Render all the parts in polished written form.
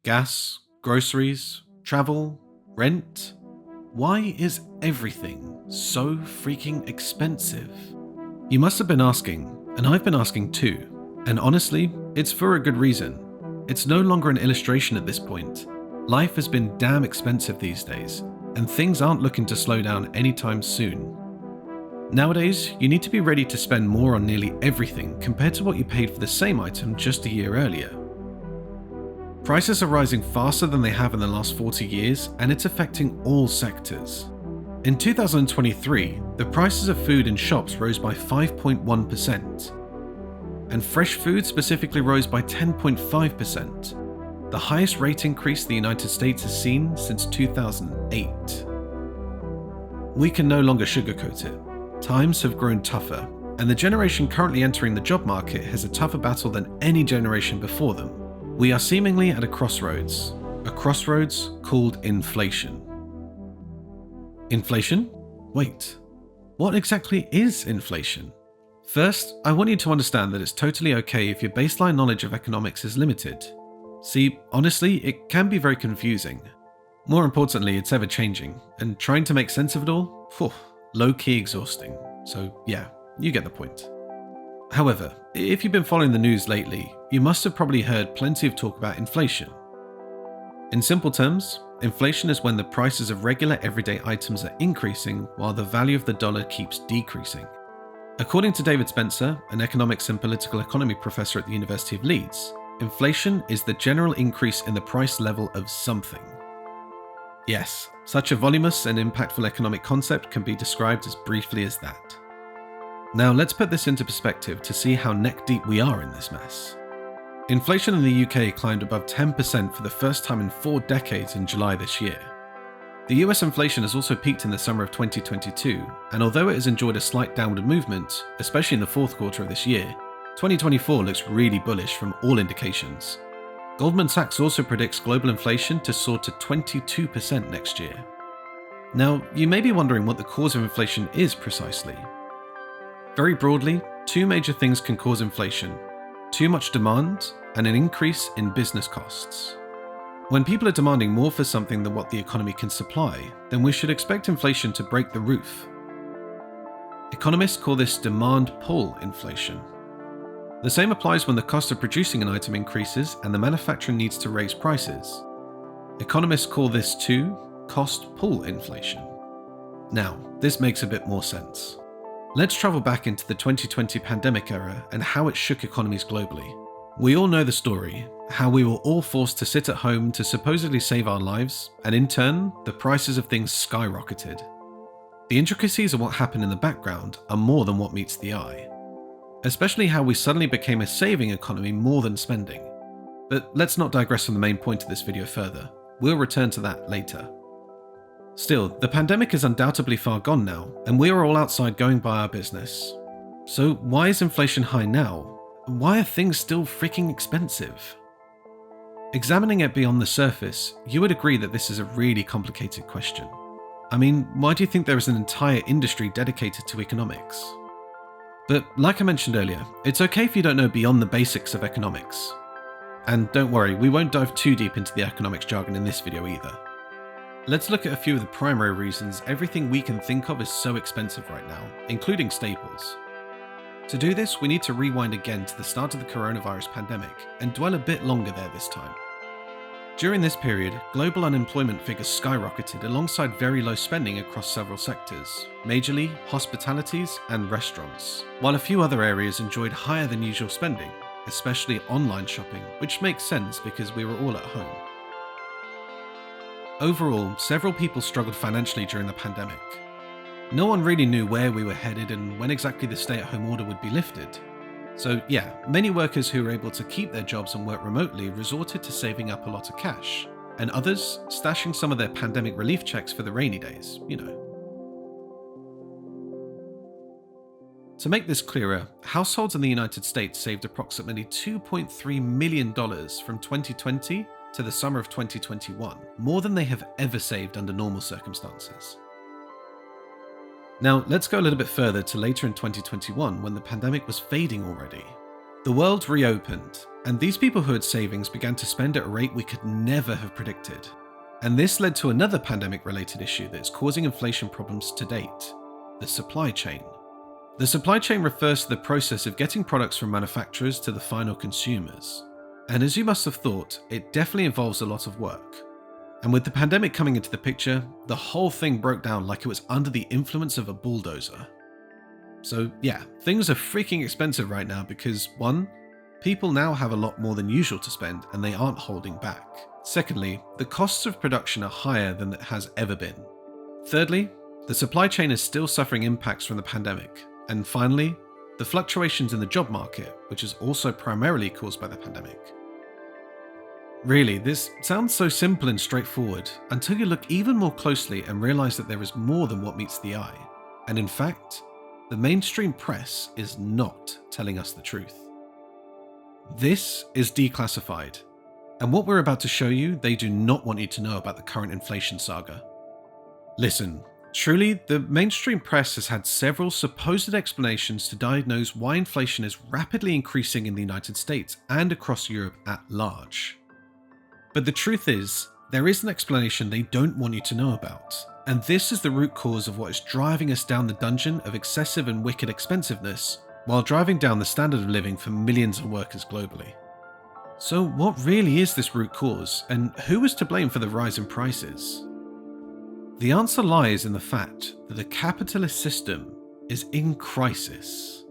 gas, groceries, travel, rent. Why is everything so freaking expensive? You must have been asking, and I've been asking too. And honestly, it's for a good reason. It's no longer an illustration at this point. Life has been damn expensive these days, and things aren't looking to slow down anytime soon. Nowadays, you need to be ready to spend more on nearly everything compared to what you paid for the same item just a year earlier. Prices are rising faster than they have in the last 40 years, and it's affecting all sectors. In 2023, the prices of food in shops rose by 5.1%, and fresh food specifically rose by 10.5%, the highest rate increase the United States has seen since 2008. We can no longer sugarcoat it. Times have grown tougher, and the generation currently entering the job market has a tougher battle than any generation before them. We are seemingly at a crossroads called inflation. Inflation? Wait, what exactly is inflation? First, I want you to understand that it's totally okay if your baseline knowledge of economics is limited. See, honestly, it can be very confusing. More importantly, it's ever changing, and trying to make sense of it all, low-key exhausting. So yeah, you get the point. However, if you've been following the news lately, you must have probably heard plenty of talk about inflation. In simple terms, inflation is when the prices of regular everyday items are increasing while the value of the dollar keeps decreasing. According to David Spencer, an economics and political economy professor at the University of Leeds, inflation is the general increase in the price level of something. Yes, such a voluminous and impactful economic concept can be described as briefly as that. Now let's put this into perspective to see how neck deep we are in this mess. Inflation in the UK climbed above 10% for the first time in 4 decades in July this year. The US inflation has also peaked in the summer of 2022, and although it has enjoyed a slight downward movement, especially in the fourth quarter of this year, 2024 looks really bullish from all indications. Goldman Sachs also predicts global inflation to soar to 22% next year. Now, you may be wondering what the cause of inflation is precisely. Very broadly, 2 major things can cause inflation: too much demand and an increase in business costs. When people are demanding more for something than what the economy can supply, then we should expect inflation to break the roof. Economists call this demand pull inflation. The same applies when the cost of producing an item increases and the manufacturer needs to raise prices. Economists call this too cost pull inflation. Now, this makes a bit more sense. Let's travel back into the 2020 pandemic era and how it shook economies globally. We all know the story, how we were all forced to sit at home to supposedly save our lives, and in turn, the prices of things skyrocketed. The intricacies of what happened in the background are more than what meets the eye. Especially how we suddenly became a saving economy more than spending. But let's not digress from the main point of this video further. We'll return to that later. Still, the pandemic is undoubtedly far gone now, and we are all outside going by our business. So why is inflation high now? Why are things still freaking expensive? Examining it beyond the surface, you would agree that this is a really complicated question. I mean, why do you think there is an entire industry dedicated to economics? But like I mentioned earlier, it's okay if you don't know beyond the basics of economics. And don't worry, we won't dive too deep into the economics jargon in this video either. Let's look at a few of the primary reasons everything we can think of is so expensive right now, including staples. To do this, we need to rewind again to the start of the coronavirus pandemic and dwell a bit longer there this time. During this period, global unemployment figures skyrocketed alongside very low spending across several sectors, majorly hospitalities and restaurants, while a few other areas enjoyed higher than usual spending, especially online shopping, which makes sense because we were all at home. Overall, several people struggled financially during the pandemic. No one really knew where we were headed and when exactly the stay-at-home order would be lifted. So yeah, many workers who were able to keep their jobs and work remotely resorted to saving up a lot of cash, and others stashing some of their pandemic relief checks for the rainy days, you know. To make this clearer, households in the United States saved approximately $2.3 million from 2020 to the summer of 2021, more than they have ever saved under normal circumstances. Now, let's go a little bit further to later in 2021 when the pandemic was fading already. The world reopened, And these people who had savings began to spend at a rate we could never have predicted. And this led to another pandemic-related issue that is causing inflation problems to date: the supply chain. The supply chain refers to the process of getting products from manufacturers to the final consumers. And as you must have thought, it definitely involves a lot of work. And with the pandemic coming into the picture, the whole thing broke down like it was under the influence of a bulldozer. So yeah, things are freaking expensive right now because 1, people now have a lot more than usual to spend and they aren't holding back. Secondly, the costs of production are higher than it has ever been. Thirdly, the supply chain is still suffering impacts from the pandemic. And finally, the fluctuations in the job market, which is also primarily caused by the pandemic. Really, this sounds so simple and straightforward until you look even more closely and realize that there is more than what meets the eye. And in fact, the mainstream press is not telling us the truth. This is Declassified, and what we're about to show you, they do not want you to know about the current inflation saga. Listen, truly, the mainstream press has had several supposed explanations to diagnose why inflation is rapidly increasing in the United States and across Europe at large. But the truth is, there is an explanation they don't want you to know about, and this is the root cause of what is driving us down the dungeon of excessive and wicked expensiveness, while driving down the standard of living for millions of workers globally. So what really is this root cause, and who is to blame for the rise in prices? The answer lies in the fact that the capitalist system is in crisis.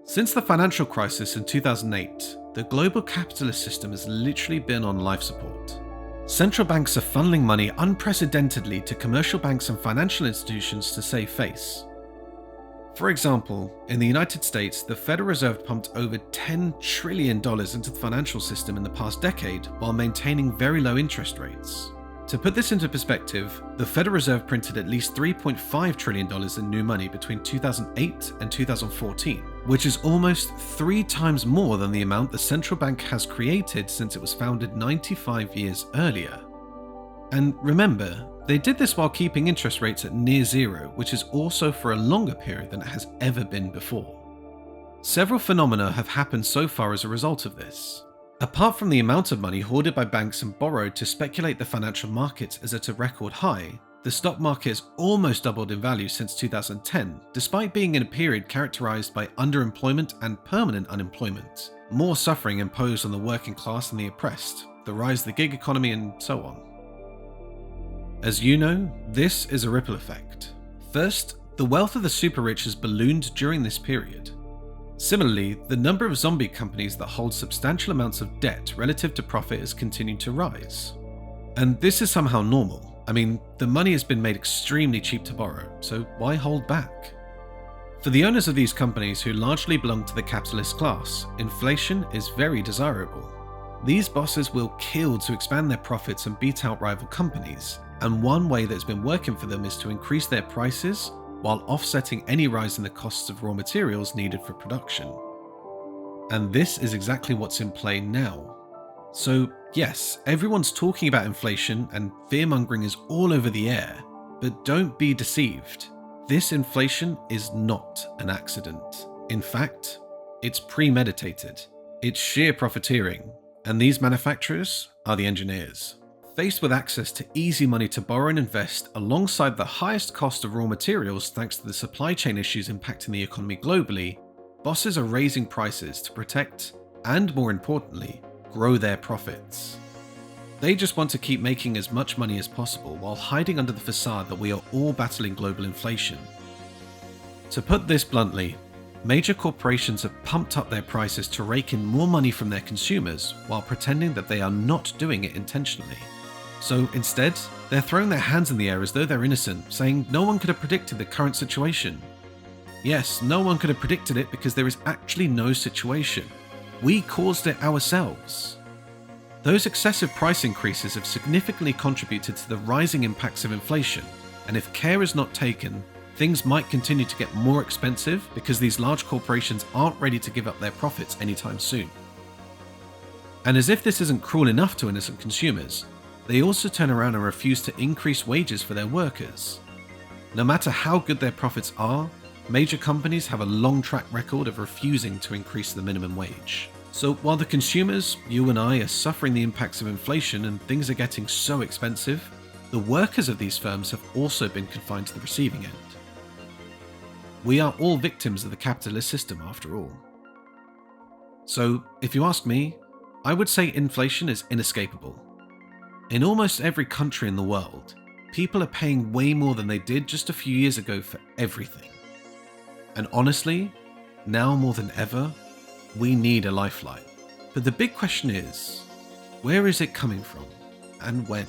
Since the financial crisis in 2008, the global capitalist system has literally been on life support. Central banks are funneling money unprecedentedly to commercial banks and financial institutions to save face. For example, in the United States, the Federal Reserve pumped over $10 trillion into the financial system in the past decade while maintaining very low interest rates. To put this into perspective, the Federal Reserve printed at least $3.5 trillion in new money between 2008 and 2014, which is almost 3 times more than the amount the central bank has created since it was founded 95 years earlier. And remember, they did this while keeping interest rates at near zero, which is also for a longer period than it has ever been before. Several phenomena have happened so far as a result of this. Apart from the amount of money hoarded by banks and borrowed to speculate the financial markets is at a record high, the stock market has almost doubled in value since 2010, despite being in a period characterized by underemployment and permanent unemployment, more suffering imposed on the working class and the oppressed, the rise of the gig economy, and so on. As you know, this is a ripple effect. First, the wealth of the super rich has ballooned during this period. Similarly, the number of zombie companies that hold substantial amounts of debt relative to profit has continued to rise. And this is somehow normal. I mean, the money has been made extremely cheap to borrow, so why hold back? For the owners of these companies who largely belong to the capitalist class, inflation is very desirable. These bosses will kill to expand their profits and beat out rival companies, and one way that's been working for them is to increase their prices while offsetting any rise in the costs of raw materials needed for production. And this is exactly what's in play now. So yes, everyone's talking about inflation and fear-mongering is all over the air, but don't be deceived. This inflation is not an accident. In fact, it's premeditated. It's sheer profiteering, and these manufacturers are the engineers. Faced with access to easy money to borrow and invest alongside the highest cost of raw materials thanks to the supply chain issues impacting the economy globally, bosses are raising prices to protect and, more importantly, grow their profits. They just want to keep making as much money as possible while hiding under the facade that we are all battling global inflation. To put this bluntly, major corporations have pumped up their prices to rake in more money from their consumers while pretending that they are not doing it intentionally. So instead, they're throwing their hands in the air as though they're innocent, saying no one could have predicted the current situation. Yes, no one could have predicted it because there is actually no situation. We caused it ourselves. Those excessive price increases have significantly contributed to the rising impacts of inflation, and if care is not taken, things might continue to get more expensive because these large corporations aren't ready to give up their profits anytime soon. And as if this isn't cruel enough to innocent consumers, they also turn around and refuse to increase wages for their workers. No matter how good their profits are, major companies have a long track record of refusing to increase the minimum wage. So while the consumers, you and I, are suffering the impacts of inflation and things are getting so expensive, the workers of these firms have also been confined to the receiving end. We are all victims of the capitalist system after all. So, if you ask me, I would say inflation is inescapable. In almost every country in the world, people are paying way more than they did just a few years ago for everything. And honestly, now more than ever, we need a lifeline. But the big question is, where is it coming from and when?